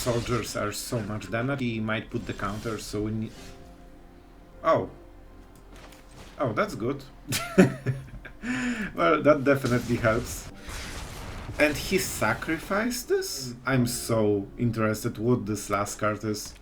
soldiers are so much damage. He might put the counter, so we need... Oh. Oh, that's good. Well, that definitely helps. And he sacrificed this? I'm so interested what this last card is.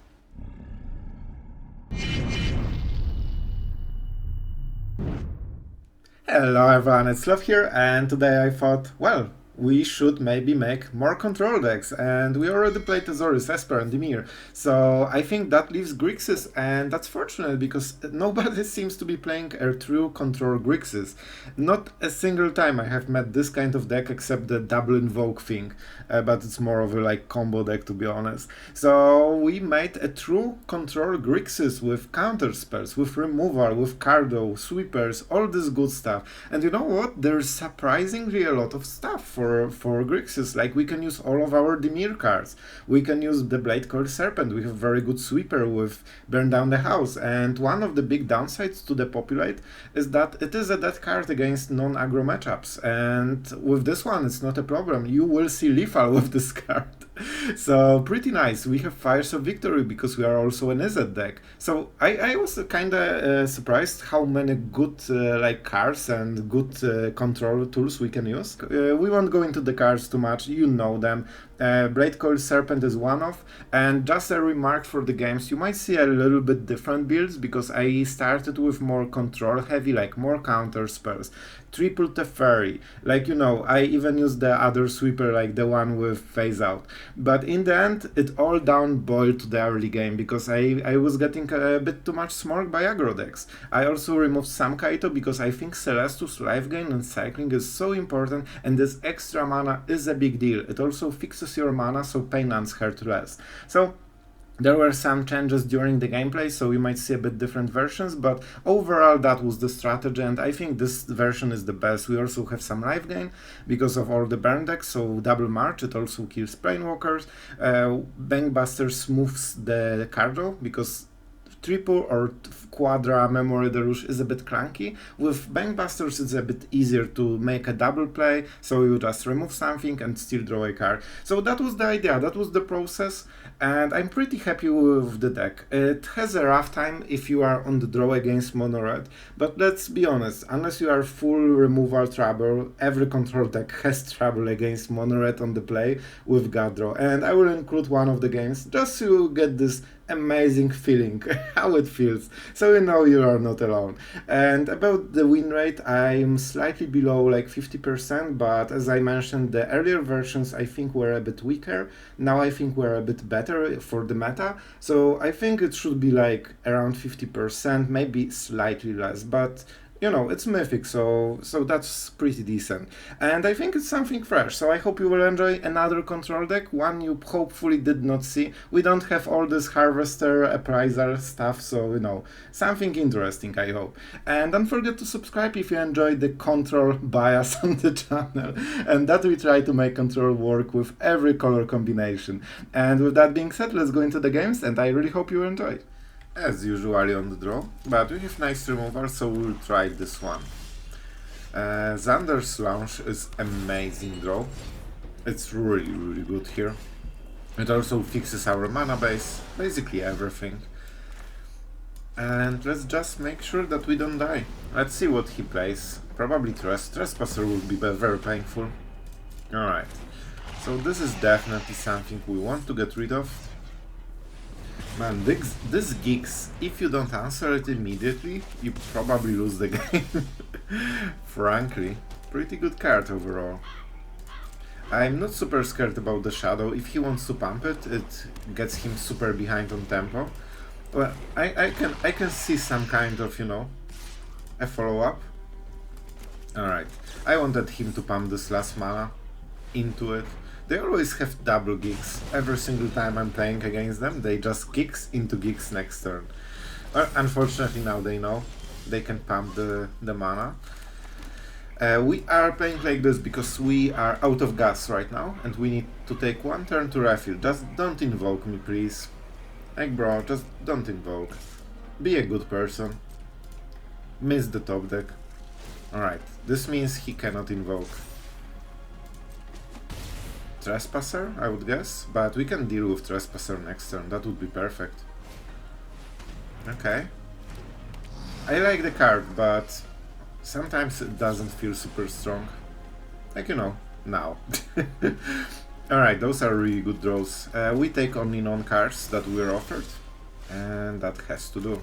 Hello everyone, it's Sloth here, and today I thought, well, we should maybe make more control decks, and we already played Azorius, Esper and Dimir, so I think that leaves Grixis, and that's fortunate because nobody seems to be playing a true control Grixis. Not a single time I have met this kind of deck except the double invoke thing, but it's more of a like combo deck to be honest. So we made a true control Grixis with counterspells, with removal, with cardo, sweepers, all this good stuff. And you know what? There's surprisingly a lot of stuff for Grixis. Like we can use all of our Dimir cards. We can use the Bladecoil Serpent. We have very good sweeper with Burn Down the House. And one of the big downsides to the Populate is that it is a dead card against non-aggro matchups. And with this one, it's not a problem. You will see lethal with this card. So pretty nice. We have Fires of Victory because we are also an Izzet deck. So I was kind of surprised how many good like cards and good control tools we can use. We won't go into the cards too much, you know them. Bladecoil Serpent is one of, and just a remark for the games, you might see a little bit different builds because I started with more control heavy, like more counter spells. Triple Teferi, like you know, I even used the other sweeper, like the one with phase out. But in the end, it all down boiled to the early game because I was getting a bit too much smoked by aggro decks. I also removed some Kaito because I think Celestus life gain and cycling is so important, and this extra mana is a big deal. It also fixes your mana so pain ants hurt less. So there were some changes during the gameplay, so we might see a bit different versions, but overall that was the strategy, and I think this version is the best. We also have some life gain because of all the burn decks, so double march, it also kills planeswalkers. Bankbuster smooths the card draw because triple or quadra Memory Deluge is a bit clunky. With Bankbusters it's a bit easier to make a double play, so you just remove something and still draw a card. So that was the idea, that was the process, and I'm pretty happy with the deck. It has a rough time if you are on the draw against mono red, but let's be honest, unless you are full removal trouble, every control deck has trouble against mono red on the play with god draw, and I will include one of the games just to get this amazing feeling how it feels, so you know you are not alone. And about the win rate, I'm slightly below like 50%, but as I mentioned, the earlier versions I think were a bit weaker. Now I think we're a bit better for the meta, so I think it should be like around 50%, maybe slightly less, but you know, it's Mythic, so that's pretty decent. And I think it's something fresh, so I hope you will enjoy another control deck, one you hopefully did not see. We don't have all this Harvester, Appraiser stuff, so you know, something interesting, I hope. And don't forget to subscribe if you enjoy the control bias on the channel, and that we try to make control work with every color combination. And with that being said, let's go into the games, and I really hope you enjoy. As usually on the draw, but we have nice removal, so we'll try this one. Xander's launch is amazing draw. It's really good here. It also fixes our mana base, basically everything. And let's just make sure that we don't die. Let's see what he plays. Probably Trespasser will be very painful. Alright, so this is definitely something we want to get rid of. Man, this Gix, if you don't answer it immediately, you probably lose the game. Frankly, pretty good card overall. I'm not super scared about the Shadow. If he wants to pump it, it gets him super behind on tempo. Well, I can see some kind of, you know, a follow-up. Alright, I wanted him to pump this last mana into it. They always have double gigs. Every single time I'm playing against them, they just gigs into gigs next turn. Well, unfortunately now they know they can pump the mana. We are playing like this because we are out of gas right now and we need to take one turn to refill. Just don't invoke me, please. Like bro, just don't invoke. Be a good person. Miss the top deck. Alright, this means he cannot invoke. Trespasser, I would guess, but we can deal with Trespasser next turn, that would be perfect. Okay. I like the card, but sometimes it doesn't feel super strong. Like, you know, now. Alright, those are really good draws. We take only non-cards that we're offered, and that has to do.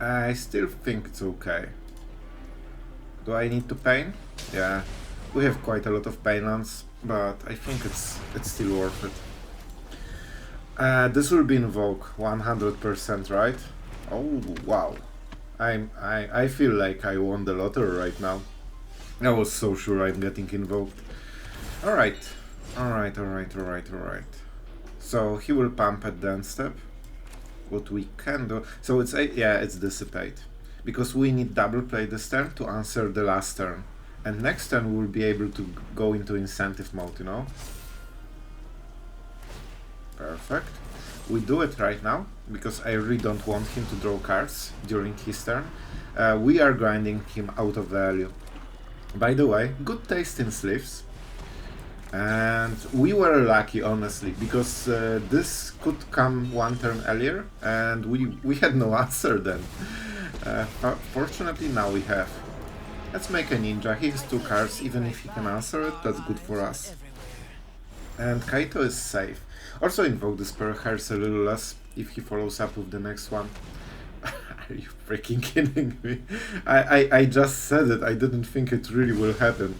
I still think it's okay. Do I need to pain? Yeah, we have quite a lot of pain lands, but I think it's still worth it. This will be Invoke, 100%, right? Oh, wow. I feel like I won the lottery right now. I was so sure I'm getting invoked. Alright. So he will pump at the end step. What we can do... So it's Dissipate. Because we need double play this turn to answer the last turn. And next turn we'll be able to go into incentive mode, you know? Perfect. We do it right now, because I really don't want him to draw cards during his turn. We are grinding him out of value. By the way, good taste in sleeves. And we were lucky, honestly, because this could come one turn earlier, and we had no answer then. Fortunately, now we have. Let's make a ninja. He has 2 cards, even if he can answer it, that's good for us. And Kaito is safe. Also invoke the spell hurts a little less if he follows up with the next one. Are you freaking kidding me? I just said it, I didn't think it really will happen.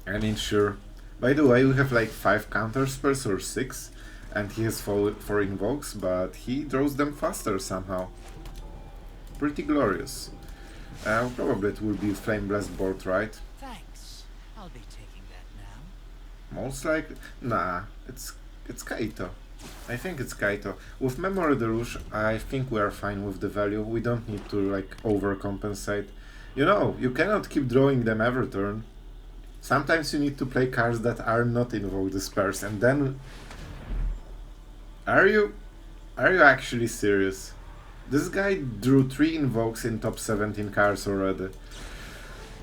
I mean, sure. By the way, we have like 5 counterspells or 6, and he has 4 invokes, but he draws them faster somehow. Pretty glorious. Probably it will be Flame Blast board, right? Thanks. I'll be taking that now. Most likely... Nah, it's Kaito. I think it's Kaito. With Memory Deluge, I think we are fine with the value. We don't need to like overcompensate. You know, you cannot keep drawing them every turn. Sometimes you need to play cards that are not invoked spells, and then... Are you actually serious? This guy drew 3 invokes in top 17 cards already.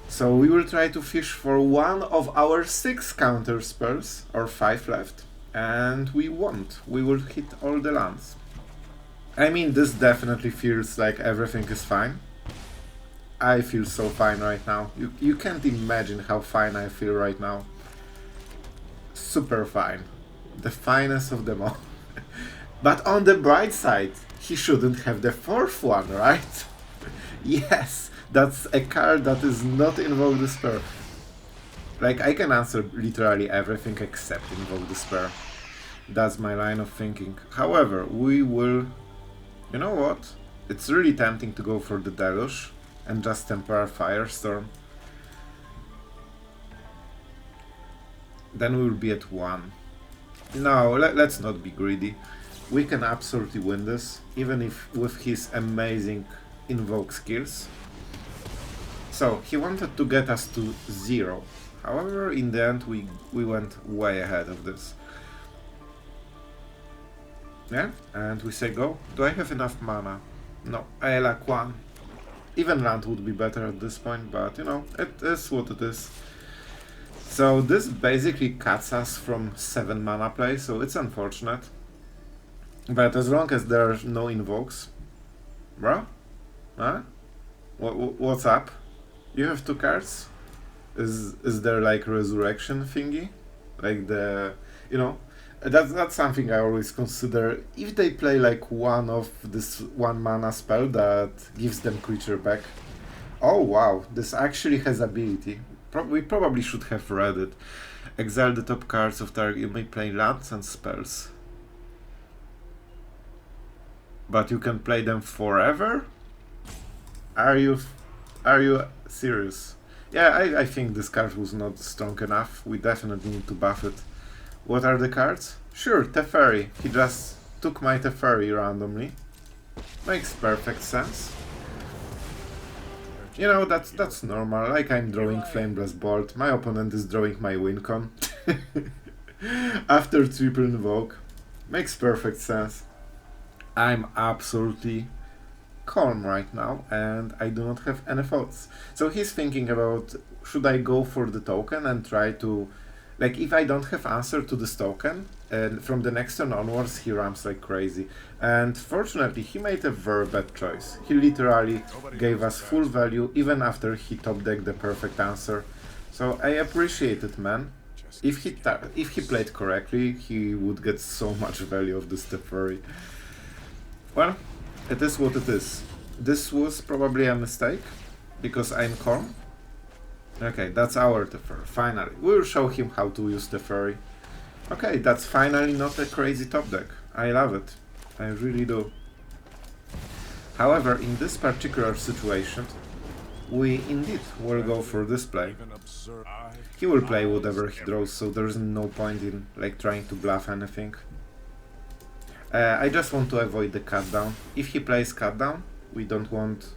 So we will try to fish for one of our 6 counter spells, or 5 left, and we won't. We will hit all the lands. I mean, this definitely feels like everything is fine. I feel so fine right now. You can't imagine how fine I feel right now. Super fine. The finest of them all. But on the bright side, he shouldn't have the 4th one, right? Yes, that's a card that is not Invoke Despair. Like, I can answer literally everything except Invoke Despair. That's my line of thinking. However, we will... You know what? It's really tempting to go for the Deluge and just Temporal Firestorm. Then we'll be at 1. No, let's not be greedy. We can absolutely win this, even if with his amazing invoke skills. So, he wanted to get us to 0. However, in the end, we went way ahead of this. Yeah, and we say go. Do I have enough mana? No, I lack 1. Even land would be better at this point, but you know, it is what it is. So this basically cuts us from 7 mana play, so it's unfortunate. But as long as there are no invokes... Bro? Huh? What's up? You have 2 cards? Is there like resurrection thingy? Like the... You know? That's something I always consider. If they play like one of this 1 mana spell that gives them creature back. Oh wow, this actually has ability. We probably should have read it. Exile the top cards of target. You may play lands and spells. But you can play them forever? Are you serious? Yeah, I think this card was not strong enough. We definitely need to buff it. What are the cards? Sure, Teferi. He just took my Teferi randomly. Makes perfect sense. You know, that's normal. Like I'm drawing Flame Blast board. My opponent is drawing my Wincon. After triple invoke. Makes perfect sense. I'm absolutely calm right now and I do not have any thoughts. So he's thinking about should I go for the token and try to... Like, if I don't have answer to this token, and from the next turn onwards he ramps like crazy. And fortunately, he made a very bad choice. He literally gave us full value even after he top decked the perfect answer. So I appreciate it, man. If he played correctly, he would get so much value of this Teferi. Well, it is what it is. This was probably a mistake, because I'm calm. Okay, that's our Teferi, finally. We'll show him how to use Teferi. Okay, that's finally not a crazy top deck. I love it. I really do. However, in this particular situation, we indeed will go for this play. He will play whatever he draws, so there's no point in like trying to bluff anything. I just want to avoid the cut down. If he plays cut down, we don't want...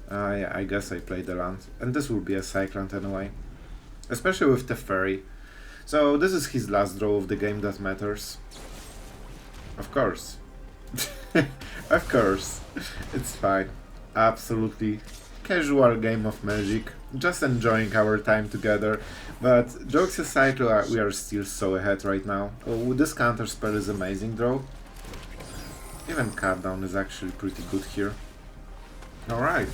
yeah, I guess I play the land. And this will be a Cyclone anyway. Especially with Teferi. So this is his last draw of the game that matters. Of course. Of course. It's fine. Absolutely casual game of Magic. Just enjoying our time together. But jokes aside, we are still so ahead right now. Oh, this counterspell is amazing draw. Even cut down is actually pretty good here. Alright.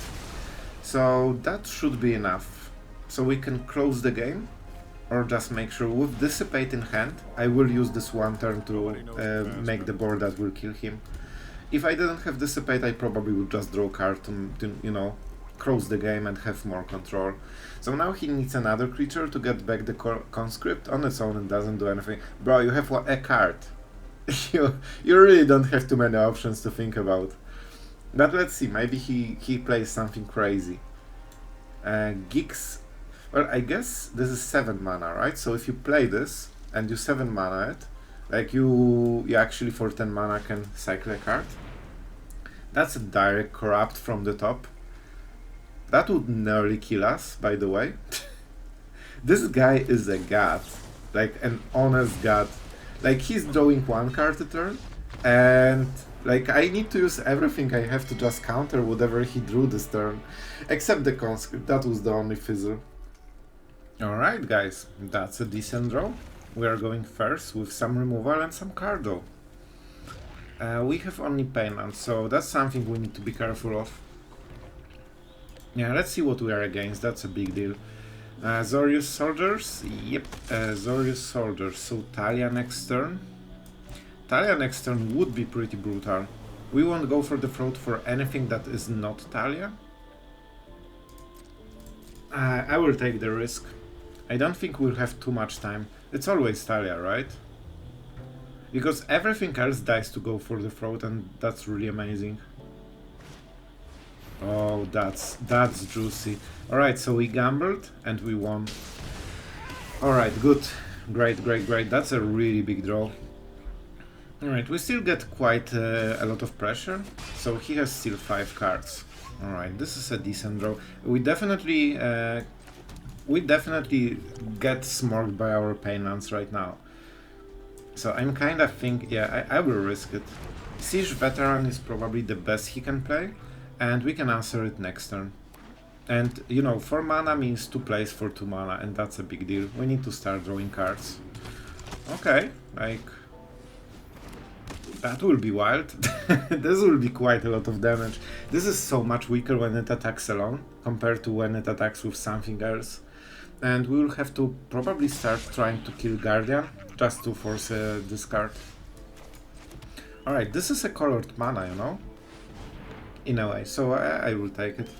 So that should be enough. So we can close the game, or just make sure with Dissipate in hand, I will use this one turn to make the board that will kill him. If I didn't have Dissipate, I probably would just draw a card to, you know, close the game and have more control. So now he needs another creature to get back the conscript. On its own it doesn't do anything. Bro, you have a card. you really don't have too many options to think about. But let's see, maybe he plays something crazy. Gix, well, I guess this is 7 mana, right? So if you play this and you 7 mana it, like you actually for 10 mana can cycle a card. That's a direct corrupt from the top. That would nearly kill us, by the way. This guy is a god, like an honest god. Like he's drawing 1 card a turn, and like I need to use everything I have to just counter whatever he drew this turn, except the conscript. That was the only fizzle. Alright guys, that's a decent draw. We are going first with some removal and some card draw. We have only payment, so that's something we need to be careful of. Yeah, let's see what we are against, that's a big deal. Zorius Soldiers? Yep, Zorius Soldiers. So Talia next turn. Talia next turn would be pretty brutal. We won't go for the throat for anything that is not Talia. I will take the risk. I don't think we'll have too much time. It's always Talia, right? Because everything else dies to go for the throat, and that's really amazing. Oh, that's juicy. Alright, so we gambled and we won. Alright, good. Great. That's a really big draw. Alright, we still get quite a lot of pressure, so he has still 5 cards. Alright, this is a decent draw. We definitely get smoked by our pain lands right now. So I'm kinda think, yeah, I will risk it. Siege Veteran is probably the best he can play, and we can answer it next turn. And, you know, 4 mana means 2 plays for 2 mana, and that's a big deal. We need to start drawing cards. Okay, like... that will be wild. This will be quite a lot of damage. This is so much weaker when it attacks alone, compared to when it attacks with something else. And we will have to probably start trying to kill Guardian, just to force a discard. Alright, this is a colored mana, you know? In a way, so I will take it.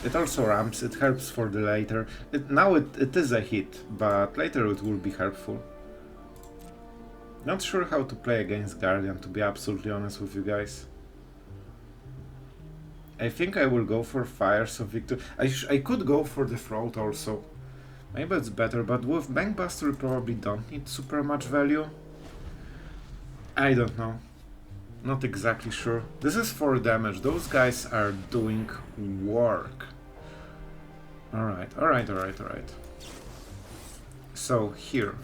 It also ramps, it helps for the later. Now it is a hit, but later it will be helpful. Not sure how to play against Guardian, to be absolutely honest with you guys. I think I will go for Fires of Victory. I could go for the Throat also. Maybe it's better, but with Bankbuster we probably don't need super much value. I don't know. Not exactly sure. This is 4 damage. Those guys are doing work. Alright. So here.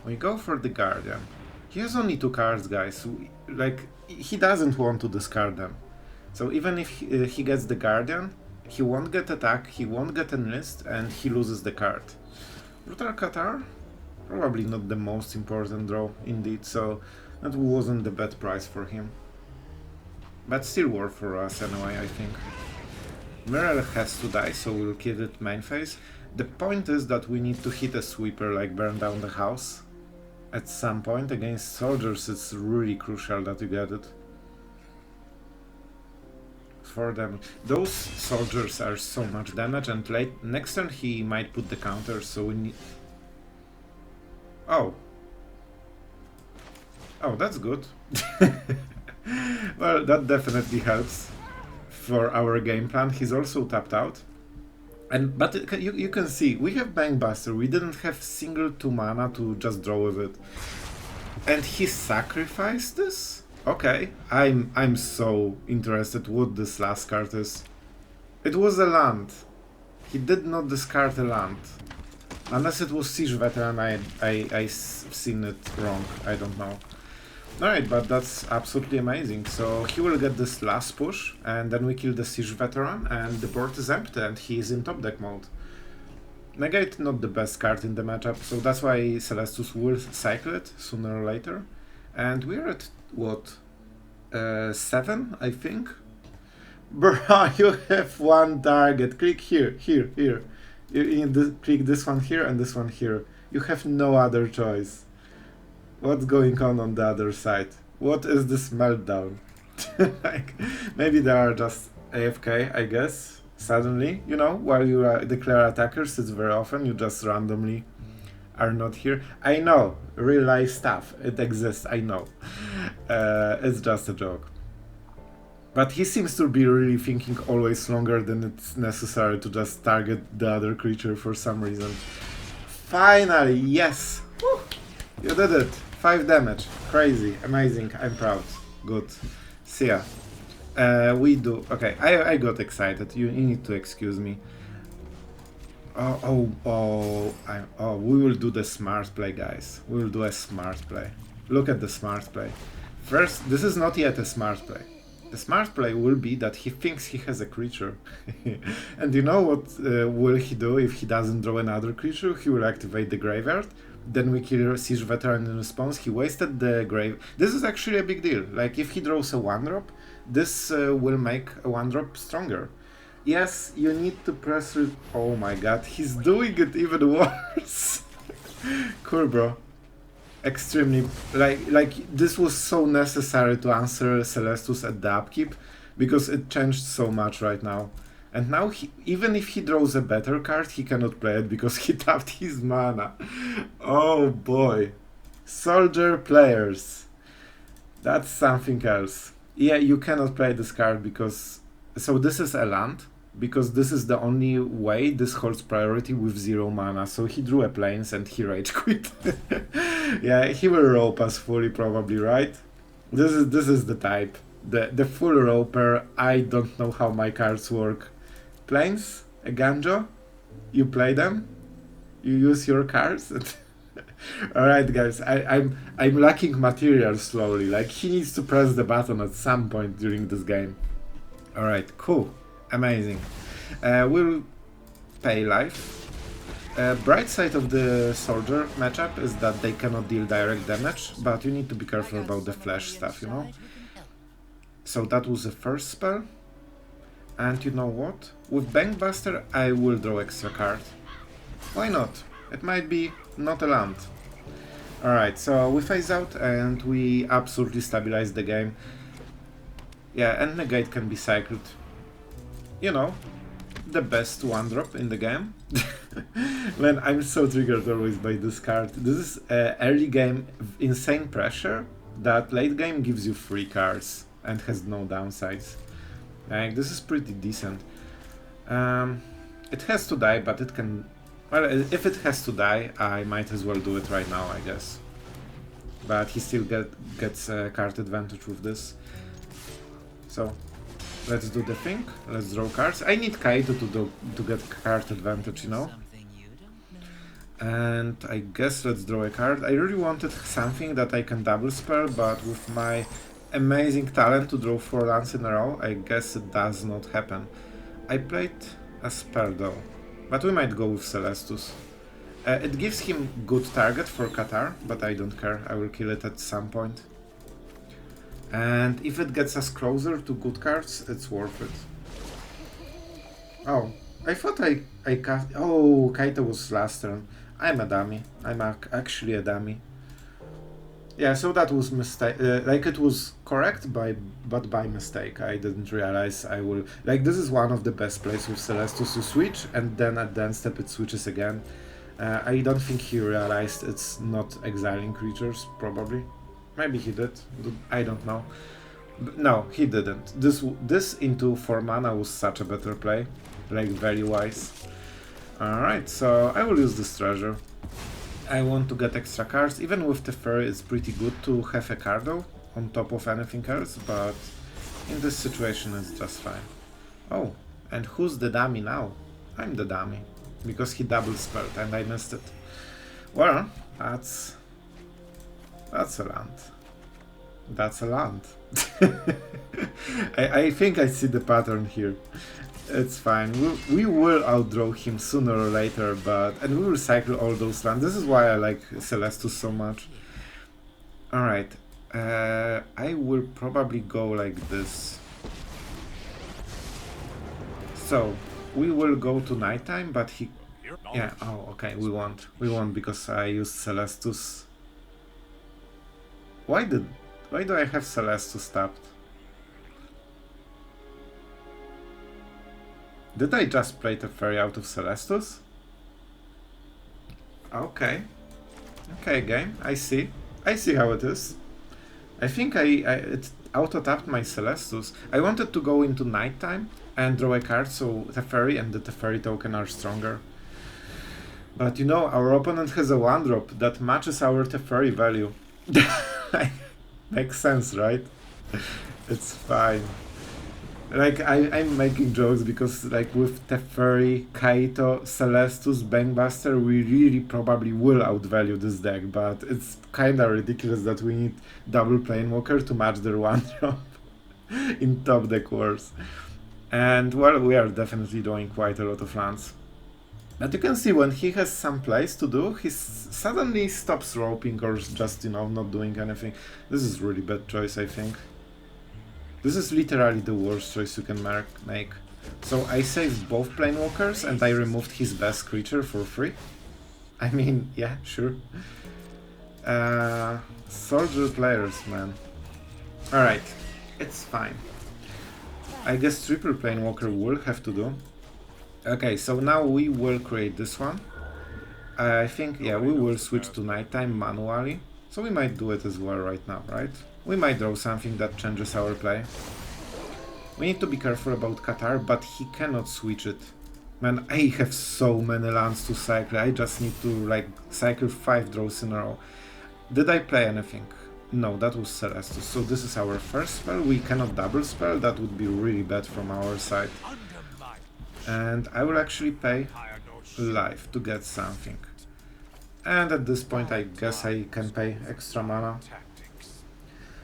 We go for the Guardian. He has only 2 cards, guys. Like, he doesn't want to discard them. So even if he gets the Guardian, He won't get attack, he won't get enlist, and he loses the card. Brutal Qatar? Probably not the most important draw, indeed, so that wasn't the bad price for him. But still worth for us anyway, I think. Mirror has to die, so we'll kill it main phase. The point is that we need to hit a sweeper, like burn down the house. At some point, against soldiers it's really crucial that you get it. For them, those soldiers are so much damage, and next turn he might put the counter, so we need... Oh, that's good. Well, that definitely helps for our game plan. He's also tapped out, but you can see we have Bankbuster. We didn't have single 2 mana to just draw with it, and he sacrificed this. Okay, I'm so interested what this last card is. It was a land. He did not discard a land. Unless it was Siege Veteran, I seen it wrong, I don't know. Alright, but that's absolutely amazing. So he will get this last push, and then we kill the Siege Veteran, and the board is empty, and he is in top deck mode. Negate not the best card in the matchup, so that's why Celestus will cycle it sooner or later. And we're at, what, 7, I think? Bruh, you have one target. Click here. You need to click this one here and this one here. You have no other choice. What's going on the other side? What is this meltdown? Like, maybe they are just AFK, I guess. Suddenly, you know, while you declare attackers, it's very often you just randomly are not here. I know, real life stuff, it exists, I know. It's just a joke. But he seems to be really thinking always longer than it's necessary to just target the other creature for some reason. Finally, yes! Woo! You did it! 5 damage. Crazy. Amazing. I'm proud. Good. See ya. We do... Okay, I got excited. You need to excuse me. We will do the smart play, guys. We will do a smart play. Look at the smart play. First, this is not yet a smart play. The smart play will be that he thinks he has a creature. And you know what will he do if he doesn't draw another creature? He will activate the graveyard. Then we kill Siege Veteran in response. He wasted the grave. This is actually a big deal. Like, if he draws a 1-drop, this will make a 1-drop stronger. Yes, you need to press... Oh my god, he's doing it even worse. Cool, bro. Extremely... Like, this was so necessary to answer Celestus at the upkeep, because it changed so much right now. And now, even if he draws a better card, he cannot play it because he tapped his mana. Oh boy. Soldier players. That's something else. Yeah, you cannot play this card because... So this is a land, because this is the only way this holds priority with 0 mana. So he drew a plains and he rage quit. Yeah, he will rope us fully probably, right? This is the type. The full roper. I don't know how my cards work. Plains, a Ganjo, you play them, you use your cards. Alright guys, I'm lacking material slowly, like he needs to press the button at some point during this game. Alright, cool, amazing. We'll pay life. Bright side of the soldier matchup is that they cannot deal direct damage, but you need to be careful about the flash stuff, you know? So that was the first spell. And you know what? With Bankbuster, I will draw extra card. Why not? It might be not a land. Alright, so we phase out and we absolutely stabilize the game. Yeah, and Negate can be cycled. You know, the best 1-drop in the game. Man, I'm so triggered always by this card. This is early game insane pressure that late game gives you 3 cards and has no downsides. Like, this is pretty decent. It has to die, but it can... Well, if it has to die, I might as well do it right now, I guess. But he still gets card advantage with this. So, let's do the thing. Let's draw cards. I need Kaito to get card advantage, you know? And I guess let's draw a card. I really wanted something that I can double spell, but with my amazing talent to draw 4 lands in a row, I guess it does not happen. I played a spell though, but we might go with Celestus. It gives him good target for Qatar, but I don't care, I will kill it at some point. And if it gets us closer to good cards, it's worth it. Oh, I thought I cast... Oh, Kaito was last turn. I'm a dummy. I'm actually a dummy. Yeah, so that was mistake. Like, it was correct, but by mistake. I didn't realize I will... Like, this is one of the best plays with Celestus to switch, and then at the end step it switches again. I don't think he realized it's not exiling creatures, probably. Maybe he did. I don't know. But no, he didn't. This into 4 mana was such a better play. Like, very wise. Alright, so I will use this treasure. I want to get extra cards. Even with Teferi, it's pretty good to have a Cardo on top of anything else, but in this situation it's just fine. Oh, and who's the dummy now? I'm the dummy, because he double spelled and I missed it. Well, that's a land. That's a land. I think I see the pattern here. It's fine. We will outdraw him sooner or later, and we will cycle all those lands. This is why I like Celestus so much. Alright. I will probably go like this. So, we will go to nighttime, but he... Yeah, oh, okay, we won't. We won't because I used Celestus. Why do I have Celestus tapped? Did I just play Teferi out of Celestus? Okay. Okay, game. I see. I see how it is. I think it auto-tapped my Celestus. I wanted to go into nighttime and draw a card so Teferi and the Teferi token are stronger. But you know, our opponent has a 1-drop that matches our Teferi value. Makes sense, right? It's fine. Like, I'm making jokes because, like, with Teferi, Kaito, Celestus, Bankbuster, we really probably will outvalue this deck, but it's kinda ridiculous that we need double Planewalker to match their 1-drop in top deck wars. And, well, we are definitely doing quite a lot of lands. But you can see when he has some plays to do, he suddenly stops roping or just, you know, not doing anything. This is really bad choice, I think. This is literally the worst choice you can make. So I saved both Planewalkers and I removed his best creature for free. I mean, yeah, sure. Soldier players, man. Alright, it's fine. I guess triple Planewalker will have to do. Okay, so now we will create this one. I think, yeah, we will switch to nighttime manually. So we might do it as well right now, right? We might draw something that changes our play. We need to be careful about Qatar, but he cannot switch it. Man, I have so many lands to cycle, I just need to, like, cycle 5 draws in a row. Did I play anything? No, that was Celestus. So this is our first spell, we cannot double spell, that would be really bad from our side. And I will actually pay life to get something. And at this point I guess I can pay extra mana.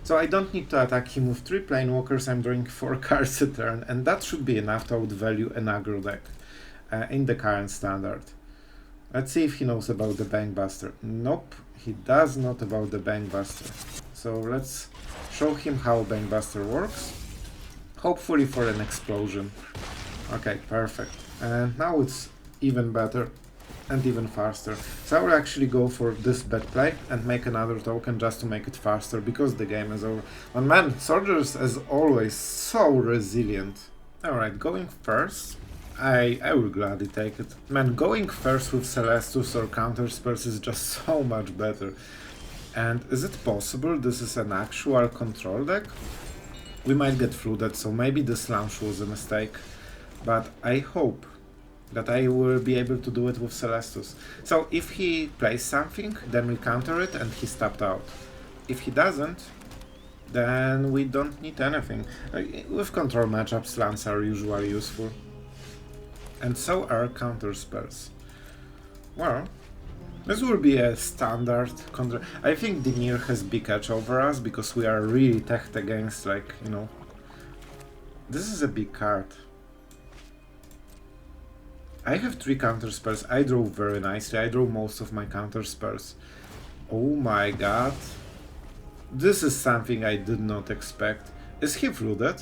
So I don't need to attack him with 3 Planewalkers, I'm drawing 4 cards a turn, and that should be enough to outvalue an aggro deck in the current standard. Let's see if he knows about the Bankbuster. Nope, he does not about the Bankbuster. So let's show him how Bankbuster works, hopefully for an explosion. Okay, perfect. And now it's even better and even faster. So I will actually go for this bad play and make another token just to make it faster, because the game is over. And man, soldiers as always so resilient. Alright, going first. I will gladly take it. Man, going first with Celestus or counterspells is just so much better. And is it possible this is an actual control deck? We might get through that, so maybe this launch was a mistake. But I hope that I will be able to do it with Celestus. So if he plays something, then we counter it and he's tapped out. If he doesn't, then we don't need anything. With control matchups, lands are usually useful. And so are counterspells. Well, this will be a standard counter. I think Dimir has big edge over us because we are really teched against, like, you know. This is a big card. I have 3 counterspells. I draw very nicely. I draw most of my counterspells. Oh my god. This is something I did not expect. Is he flooded?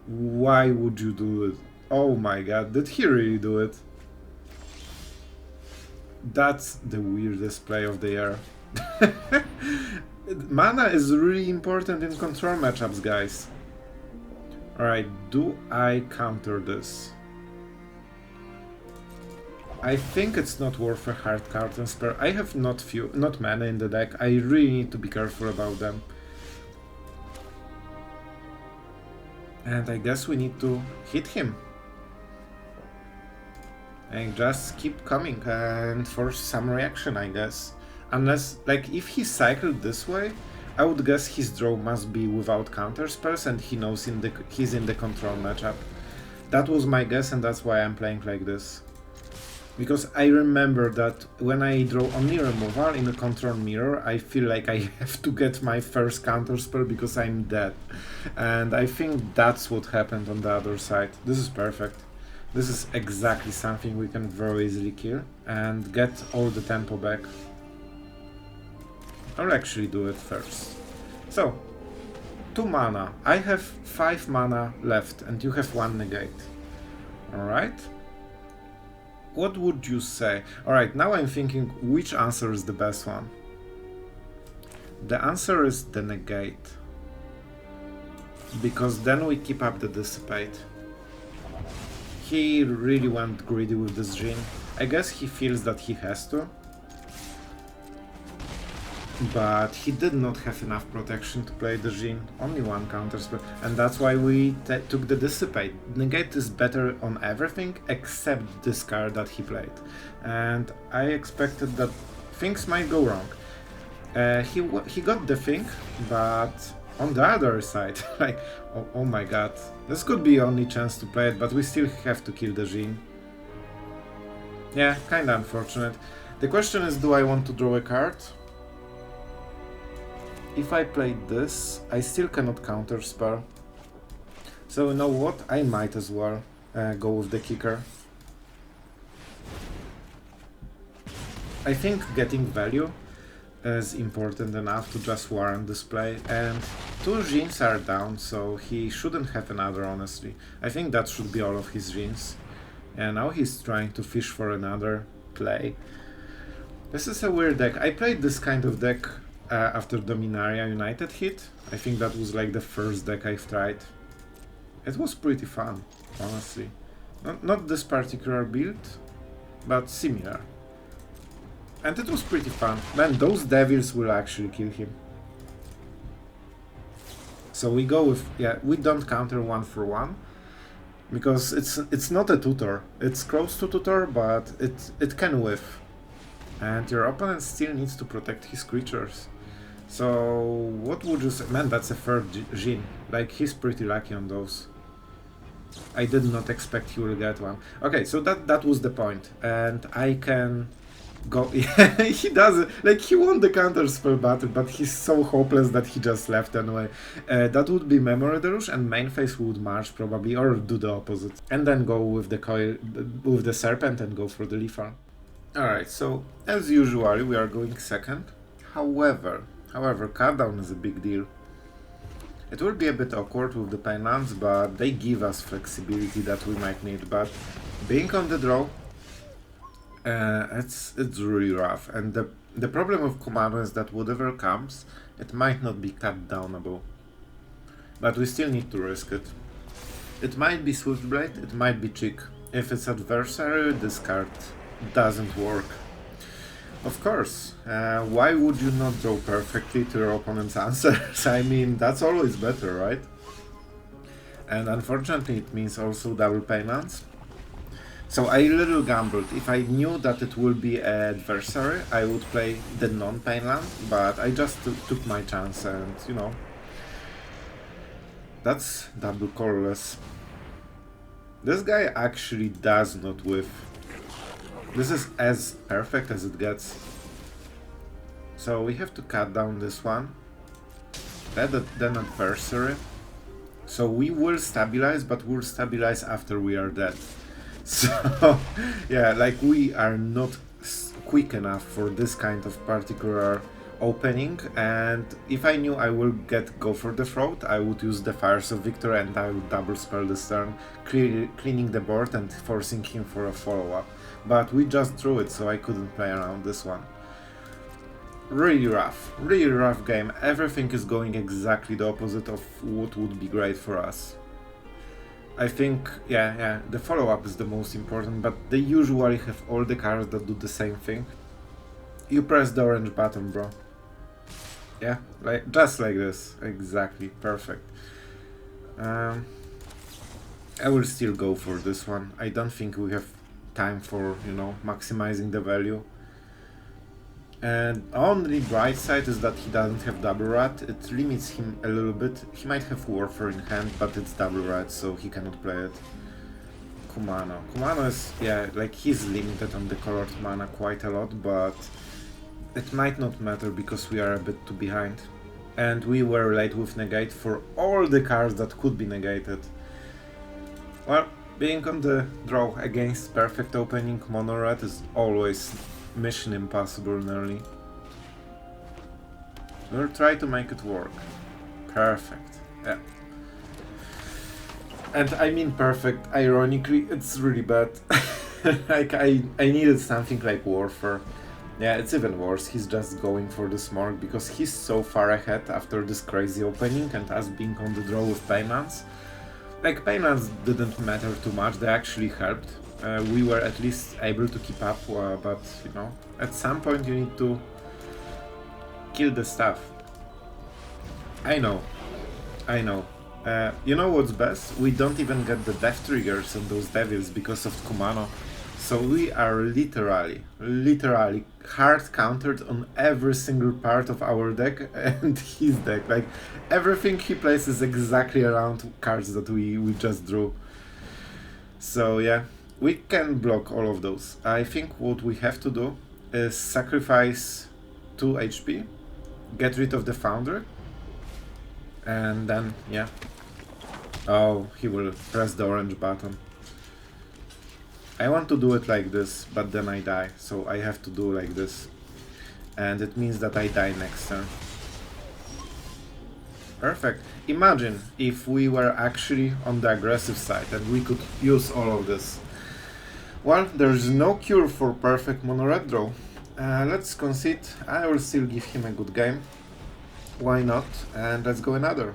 Why would you do it? Oh my god, did he really do it? That's the weirdest play of the year. Mana is really important in control matchups, guys. Alright, do I counter this? I think it's not worth a hard card and spare. I have not many in the deck. I really need to be careful about them. And I guess we need to hit him. And just keep coming and force some reaction, I guess. Unless, like, if he cycled this way, I would guess his draw must be without counterspells and he knows he's in the control matchup. That was my guess and that's why I'm playing like this. Because I remember that when I draw only removal in a control mirror, I feel like I have to get my first counterspell because I'm dead. And I think that's what happened on the other side. This is perfect. This is exactly something we can very easily kill and get all the tempo back. I'll actually do it first. So, 2 mana. I have 5 mana left and you have 1 negate. Alright. What would you say? Alright, now I'm thinking which answer is the best one. The answer is the negate. Because then we keep up the Dissipate. He really went greedy with this Djinn. I guess he feels that he has to. But he did not have enough protection to play the Djinn. Only 1 counterspell. And that's why we took the Dissipate. Negate is better on everything except this card that he played. And I expected that things might go wrong. He got the thing, but on the other side, like, oh my god. This could be only chance to play it, but we still have to kill the Djinn. Yeah, kinda unfortunate. The question is, do I want to draw a card? If I played this, I still cannot counterspell. So you know what? I might as well go with the kicker. I think getting value is important enough to just warrant this play, and 2 Djinns are down, so he shouldn't have another, honestly. I think that should be all of his Djinns. And now he's trying to fish for another play. This is a weird deck. I played this kind of deck after Dominaria United hit. I think that was like the first deck I've tried. It was pretty fun, honestly. Not this particular build, but similar. And it was pretty fun. Man, those devils will actually kill him. So we go with, yeah, we don't counter 1 for 1. Because it's not a tutor. It's close to tutor, but it can whiff. And your opponent still needs to protect his creatures. So, what would you say? Man, that's a third Djinn. Like, he's pretty lucky on those. I did not expect he will get one. Okay, so that was the point. And I can go... Yeah, he does it. Like, he won the counterspell battle, but he's so hopeless that he just left anyway. That would be Memory Deluge, and main phase would march probably, or do the opposite. And then go with the Serpent and go for the lethal. Alright, so as usual, we are going second. However, card down is a big deal. It will be a bit awkward with the pain lands, but they give us flexibility that we might need. But being on the draw, it's really rough. And the problem with Kumano is that whatever comes, it might not be cut downable. But we still need to risk it. It might be Switchblade, it might be Chick. If it's adversary, this card doesn't work. Of course, why would you not draw perfectly to your opponent's answers? I mean, that's always better, right? And unfortunately it means also double pain lands. So I little gambled. If I knew that it will be an adversary, I would play the non-pain land, but I just took my chance and, you know, that's double colorless. This guy actually does not whiff. This is as perfect as it gets. So we have to cut down this one. Then adversary. So we will stabilize, but we'll stabilize after we are dead. So yeah, like we are not quick enough for this kind of particular opening, and if I knew I will go for the throat, I would use the Fires of Victor and I would double spell this turn, cleaning the board and forcing him for a follow-up. But we just drew it, so I couldn't play around this one. Really rough game. Everything is going exactly the opposite of what would be great for us. I think, yeah, the follow-up is the most important, but they usually have all the cards that do the same thing. You press the orange button, bro. Yeah, just like this. Exactly, perfect. I will still go for this one. I don't think we have time for, you know, maximizing the value. And only bright side is that he doesn't have double rat. It limits him a little bit. He might have Warfare in hand, but it's double rat, so he cannot play it. Kumano. Kumano is, yeah, like he's limited on the colored mana quite a lot, but it might not matter because we are a bit too behind. And we were late with Negate for all the cards that could be negated. Well, being on the draw against perfect opening mono red is always mission impossible nearly. We'll try to make it work. Perfect. Yeah. And I mean perfect, ironically, it's really bad. Like I needed something like Warfare. Yeah, it's even worse, he's just going for the Smorg because he's so far ahead after this crazy opening and us being on the draw with Payments. Like, Payments didn't matter too much, they actually helped. We were at least able to keep up, but, you know, at some point you need to kill the stuff. I know. You know what's best? We don't even get the death triggers on those devils because of Kumano. So we are literally hard countered on every single part of our deck and his deck. Like, everything he plays is exactly around cards that we just drew. So yeah, we can block all of those. I think what we have to do is sacrifice 2 HP, get rid of the Foundry, and then, yeah. Oh, he will press the orange button. I want to do it like this, but then I die, so I have to do like this. And it means that I die next turn. Perfect. Imagine if we were actually on the aggressive side and we could use all of this. Well, there's no cure for perfect mono red draw. Let's concede. I will still give him a good game. Why not? And let's go another.